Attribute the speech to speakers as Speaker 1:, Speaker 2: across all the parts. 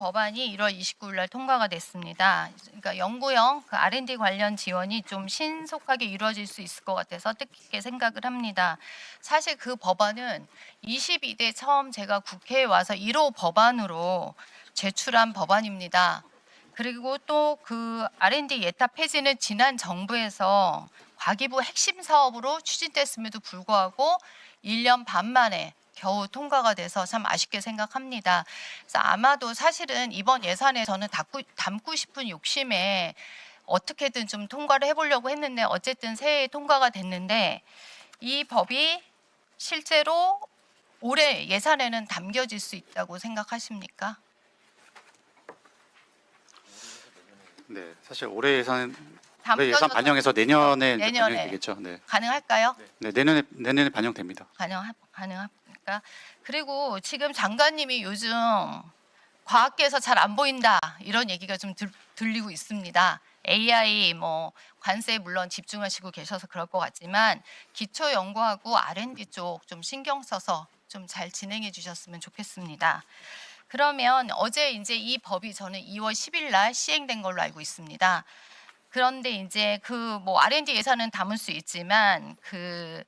Speaker 1: 법안이 1월 29일 날 통과가 됐습니다. 그러니까 연구용 그 R&D 관련 지원이 좀 신속하게 이루어질 수 있을 것 같아서 뜻깊게 생각을 합니다. 사실 그 법안은 22대 처음 제가 국회에 와서 1호 법안으로 제출한 법안입니다. 그리고 또 그 R&D 예타 폐지는 지난 정부에서 과기부 핵심 사업으로 추진됐음에도 불구하고 1년 반 만에 겨우 통과가 돼서 참 아쉽게 생각합니다. 그래서 아마도 사실은 이번 예산에 저는 담고 싶은 욕심에 어떻게든 좀 통과를 해보려고 했는데 어쨌든 새해에 통과가 됐는데 이 법이 실제로 올해 예산에는 담겨질 수 있다고 생각하십니까?
Speaker 2: 네, 사실 올해 예산
Speaker 1: 담겨져서
Speaker 2: 반영해서 내년에 이제
Speaker 1: 내년에.
Speaker 2: 반영이 되겠죠. 네,
Speaker 1: 가능할까요?
Speaker 2: 네 내년에 반영됩니다.
Speaker 1: 가능합니까? 그리고 지금 장관님이 요즘 과학계에서 잘 안 보인다 이런 얘기가 좀 들리고 있습니다. AI 뭐 관세에 물론 집중하시고 계셔서 그럴 것 같지만 기초 연구하고 R&D 쪽 좀 신경 써서 좀 잘 진행해 주셨으면 좋겠습니다. 그러면 어제 이제 이 법이 저는 2월 10일 날 시행된 걸로 알고 있습니다. 그런데 이제 그 뭐 R&D 예산은 담을 수 있지만 그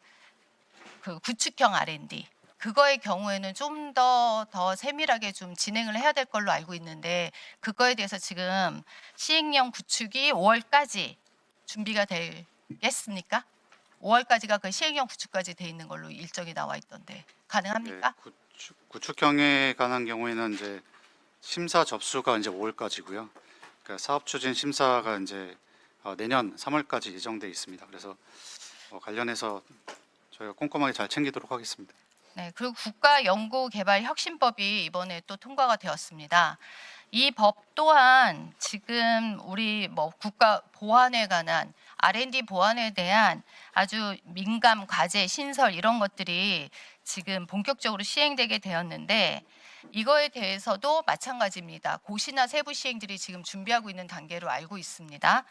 Speaker 1: 구축형 R&D 그거의 경우에는 좀 더 세밀하게 좀 진행을 해야 될 걸로 알고 있는데 그거에 대해서 지금 시행령 구축이 5월까지 준비가 되겠습니까? 5월까지가 그 시행령 구축까지 돼 있는 걸로 일정이 나와 있던데 가능합니까?
Speaker 2: 네, 구축형에 관한 경우에는 이제 심사 접수가 이제 5월까지고요. 그러니까 사업 추진 심사가 이제 내년 3월까지 예정돼 있습니다. 그래서 관련해서 저희가 꼼꼼하게 잘 챙기도록 하겠습니다.
Speaker 1: 네, 그리고 국가연구개발혁신법이 이번에 또 통과가 되었습니다. 이 법 또한 지금 우리 뭐 국가 보안에 관한 R&D 보안에 대한 아주 민감 과제 신설 이런 것들이 지금 본격적으로 시행되게 되었는데 이거에 대해서도 마찬가지입니다. 고시나 세부 시행들이 지금 준비하고 있는 단계로 알고 있습니다.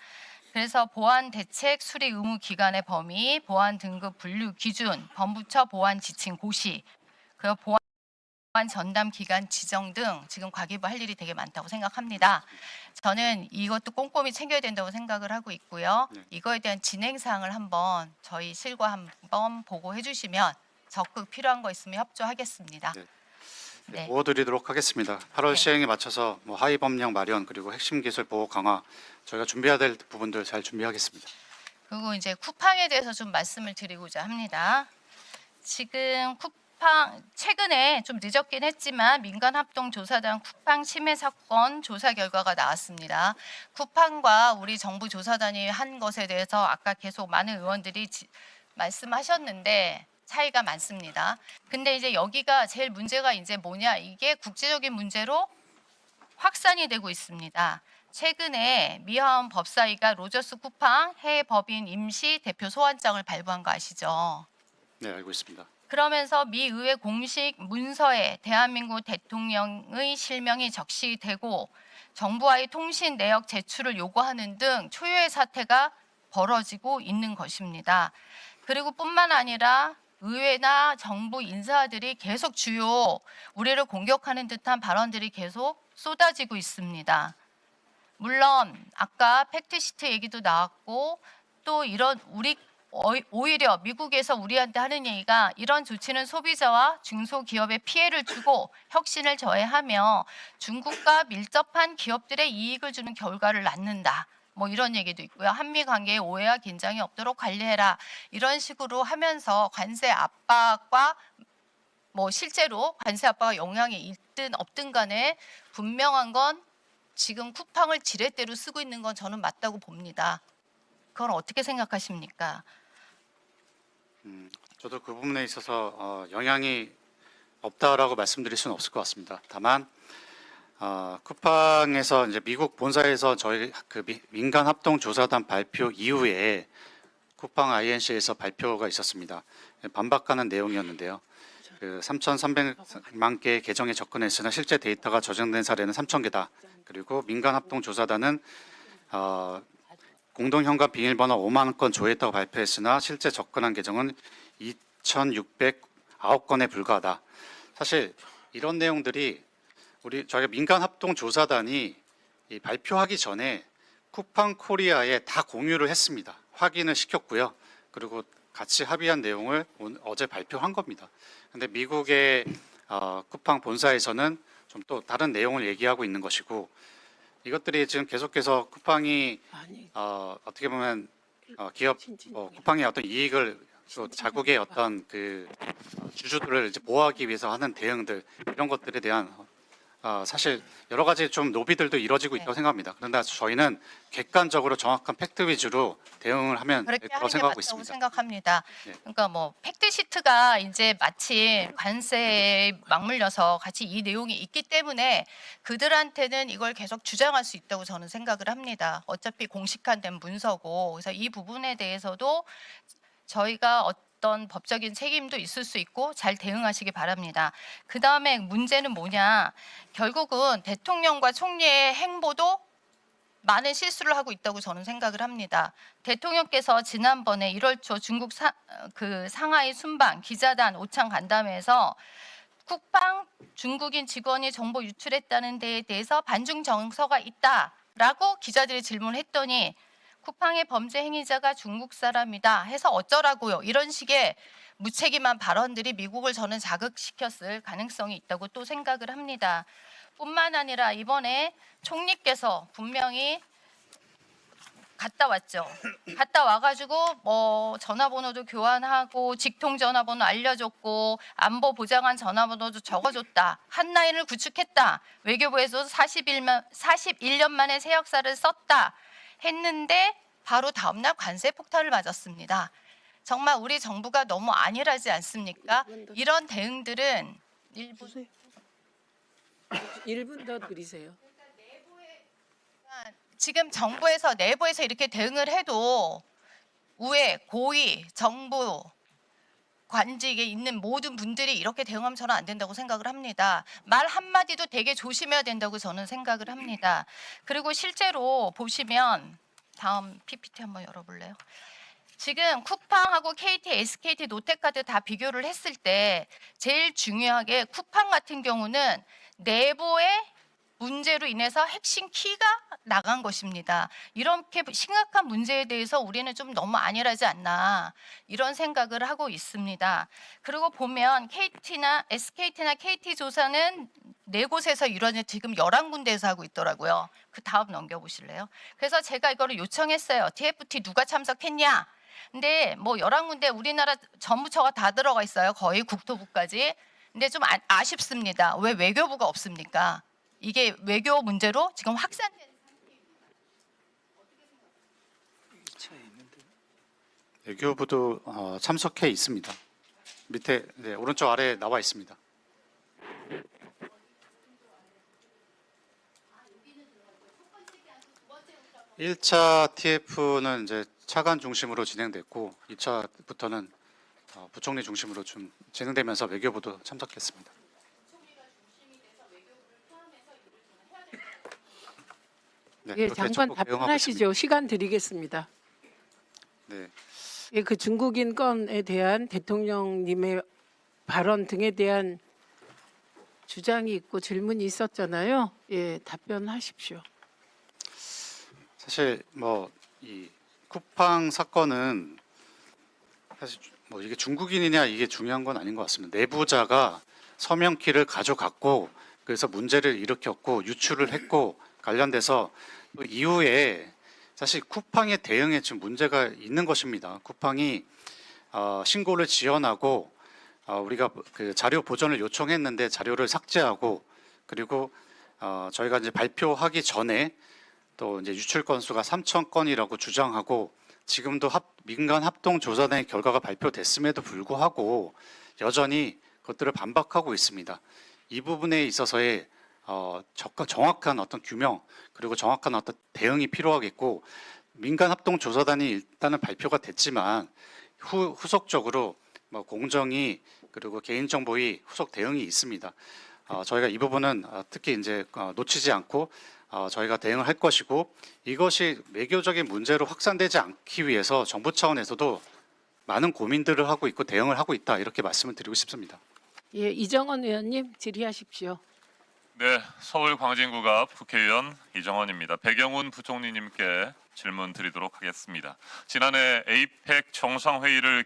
Speaker 1: 그래서 보안 대책 수리 의무 기관의 범위, 보안 등급 분류 기준, 범부처 보안 지침 고시, 그 보안 전담 기관 지정 등 지금 과기부 할 일이 되게 많다고 생각합니다. 저는 이것도 꼼꼼히 챙겨야 된다고 생각을 하고 있고요.
Speaker 2: 네.
Speaker 1: 이거에 대한 진행 사항을 한번 저희 실과 한번 보고해 주시면 적극 필요한 거 있으면 협조하겠습니다.
Speaker 2: 네.
Speaker 1: 네.
Speaker 2: 보호드리도록 하겠습니다. 8월
Speaker 1: 네.
Speaker 2: 시행에 맞춰서 뭐 하위 법령 마련 그리고 핵심 기술 보호 강화 저희가 준비해야 될 부분들 잘 준비하겠습니다.
Speaker 1: 그리고 이제 쿠팡에 대해서 좀 말씀을 드리고자 합니다. 지금 쿠팡 최근에 좀 늦었긴 했지만 민간합동조사단 쿠팡 침해 사건 조사 결과가 나왔습니다. 쿠팡과 우리 정부 조사단이 한 것에 대해서 아까 계속 많은 의원들이 말씀하셨는데 차이가 많습니다. 근데 이제 여기가 제일 문제가 이제 뭐냐, 이게 국제적인 문제로 확산이 되고 있습니다. 최근에 미화원 법사위가 로저스 쿠팡 해외 법인 임시 대표 소환장을 발부한 거 아시죠?
Speaker 2: 네, 알고 있습니다.
Speaker 1: 그러면서 미 의회 공식 문서에 대한민국 대통령의 실명이 적시되고 정부와의 통신 내역 제출을 요구하는 등 초유의 사태가 벌어지고 있는 것입니다. 그리고 뿐만 아니라 의회나 정부 인사들이 계속 주요 우리를 공격하는 듯한 발언들이 계속 쏟아지고 있습니다. 물론 아까 팩트시트 얘기도 나왔고 또 이런 오히려 미국에서 우리한테 하는 얘기가 이런 조치는 소비자와 중소기업에 피해를 주고 혁신을 저해하며 중국과 밀접한 기업들의 이익을 주는 결과를 낳는다. 뭐 이런 얘기도 있고요. 한미 관계에 오해와 긴장이 없도록 관리해라. 이런 식으로 하면서 관세 압박과 뭐 실제로 관세 압박과 영향이 있든 없든 간에 분명한 건 지금 쿠팡을 지렛대로 쓰고 있는 건 저는 맞다고 봅니다. 그건 어떻게 생각하십니까?
Speaker 2: 저도 그 부분에 있어서 영향이 없다라고 말씀드릴 수는 없을 것 같습니다. 다만 쿠팡에서 이제 미국 본사에서 저희 그 민간 합동 조사단 발표 이후에 쿠팡 INC에서 발표가 있었습니다. 반박하는 내용이었는데요. 그 3,300만 개의 계정에 접근했으나 실제 데이터가 저장된 사례는 3,000개다. 그리고 민간 합동 조사단은 공동 현관 비밀번호 5만 건 조회했다고 발표했으나 실제 접근한 계정은 2,609건에 불과하다. 사실 이런 내용들이 저희가 민간합동조사단이 이 발표하기 전에 쿠팡 코리아에 다 공유를 했습니다. 확인을 시켰고요. 그리고 같이 합의한 내용을 어제 발표한 겁니다. 근데 미국의 쿠팡 본사에서는 좀 또 다른 내용을 얘기하고 있는 것이고, 이것들이 지금 계속해서 쿠팡이
Speaker 3: 아니,
Speaker 2: 어떻게 보면 기업 쿠팡의 어떤 이익을 또 자국의 어떤 그 주주들을 이제 보호하기 위해서 하는 대응들, 이런 것들에 대한 사실 여러 가지 좀 노비들도 이뤄지고 있다고 생각합니다. 그런데 저희는 객관적으로 정확한 팩트 위주로 대응을 하면 될
Speaker 1: 그렇게
Speaker 2: 거라고
Speaker 1: 하는 게
Speaker 2: 생각하고
Speaker 1: 맞다고
Speaker 2: 있습니다.
Speaker 1: 생각합니다.
Speaker 2: 네.
Speaker 1: 그러니까 뭐 팩트 시트가 이제 마치 관세에 맞물려서 같이 이 내용이 있기 때문에 그들한테는 이걸 계속 주장할 수 있다고 저는 생각을 합니다. 어차피 공식화된 문서고, 그래서 이 부분에 대해서도 저희가 어떤 법적인 책임도 있을 수 있고 잘 대응하시기 바랍니다. 그 다음에 문제는 뭐냐? 결국은 대통령과 총리의 행보도 많은 실수를 하고 있다고 저는 생각을 합니다. 대통령께서 지난번에 1월 초 중국 상하이 순방 기자단 오찬 간담회에서 쿠팡 중국인 직원이 정보 유출했다는 데에 대해서 반중 정서가 있다라고 기자들이 질문을 했더니 쿠팡의 범죄 행위자가 중국 사람이다 해서 어쩌라고요. 이런 식의 무책임한 발언들이 미국을 저는 자극시켰을 가능성이 있다고 또 생각을 합니다. 뿐만 아니라 이번에 총리께서 분명히 갔다 왔죠. 갔다 와가지고 뭐 전화번호도 교환하고 직통 전화번호 알려줬고 안보 보장한 전화번호도 적어줬다. 한 라인을 구축했다. 외교부에서 41년 만에 새 역사를 썼다 했는데 바로 다음날 관세 폭탄을 맞았습니다. 정말 우리 정부가 너무 안일하지 않습니까? 이런 대응들은 일부
Speaker 3: 주세요. 1분 더 드리세요.
Speaker 1: 지금 정부에서 내부에서 이렇게 대응을 해도 우회, 고위, 정부, 관직에 있는 모든 분들이 이렇게 대응하면 저는 안 된다고 생각을 합니다. 말 한마디도 되게 조심해야 된다고 저는 생각을 합니다. 그리고 실제로 보시면 다음 PPT 한번 열어볼래요? 지금 쿠팡하고 KT, SKT, 롯데카드 다 비교를 했을 때 제일 중요하게 쿠팡 같은 경우는 내부의 문제로 인해서 핵심 키가 나간 것입니다. 이렇게 심각한 문제에 대해서 우리는 좀 너무 안일하지 않나 이런 생각을 하고 있습니다. 그리고 보면 KT나 SKT나 KT 조사는 4곳에서 이루어진 지금 11군데에서 하고 있더라고요. 그 다음 넘겨보실래요? 그래서 제가 이거를 요청했어요. TFT 누가 참석했냐? 근데 뭐 11군데 우리나라 전부처가 다 들어가 있어요. 거의 국토부까지. 근데 좀 아쉽습니다. 왜 외교부가 없습니까? 이게 외교 문제로 지금 확산되는
Speaker 2: 외교부도 참석해 있습니다. 밑에 오른쪽 아래에 나와 있습니다. 일 차 TF는 이제 차관 중심으로 진행됐고 2차부터는 부총리 중심으로 좀 진행되면서 외교부도 참석했습니다. 네,
Speaker 3: 예,
Speaker 2: 그렇게
Speaker 3: 장관
Speaker 2: 적극 대응하고
Speaker 3: 답변하시죠. 시간 드리겠습니다.
Speaker 2: 있습니다. 네,
Speaker 3: 예, 그 중국인 건에 대한 대통령님의 발언 등에 대한 주장이 있고 질문이 있었잖아요. 예, 답변하십시오.
Speaker 2: 사실 뭐 이 쿠팡 사건은 사실 뭐 이게 중국인이냐 이게 중요한 건 아닌 것 같습니다. 내부자가 서명키를 가져갔고 그래서 문제를 일으켰고 유출을 했고 관련돼서 또 이후에 사실 쿠팡의 대응에 지금 문제가 있는 것입니다. 쿠팡이 신고를 지연하고 우리가 그 자료 보전을 요청했는데 자료를 삭제하고 그리고 저희가 이제 발표하기 전에 또 이제 유출 건수가 3,000건이라고 주장하고 지금도 민간 합동 조사단의 결과가 발표됐음에도 불구하고 여전히 그것들을 반박하고 있습니다. 이 부분에 있어서의 정확한 어떤 규명 그리고 정확한 어떤 대응이 필요하겠고 민간 합동 조사단이 일단은 발표가 됐지만 후속적으로 뭐 공정위 그리고 개인정보위 후속 대응이 있습니다. 저희가 이 부분은 특히 이제 놓치지 않고 저희가 대응을 할 것이고 이것이 외교적인 문제로 확산되지 않기 위해서 정부 차원에서도 많은 고민들을 하고 있고 대응을 하고 있다 이렇게 말씀을 드리고 싶습니다.
Speaker 3: 예, 이정원 의원님 질의하십시오.
Speaker 4: 네, 서울 광진구갑 국회의원 이정헌입니다. 백영훈 부총리님께 질문 드리도록 하겠습니다. 지난해 에이펙 정상회의를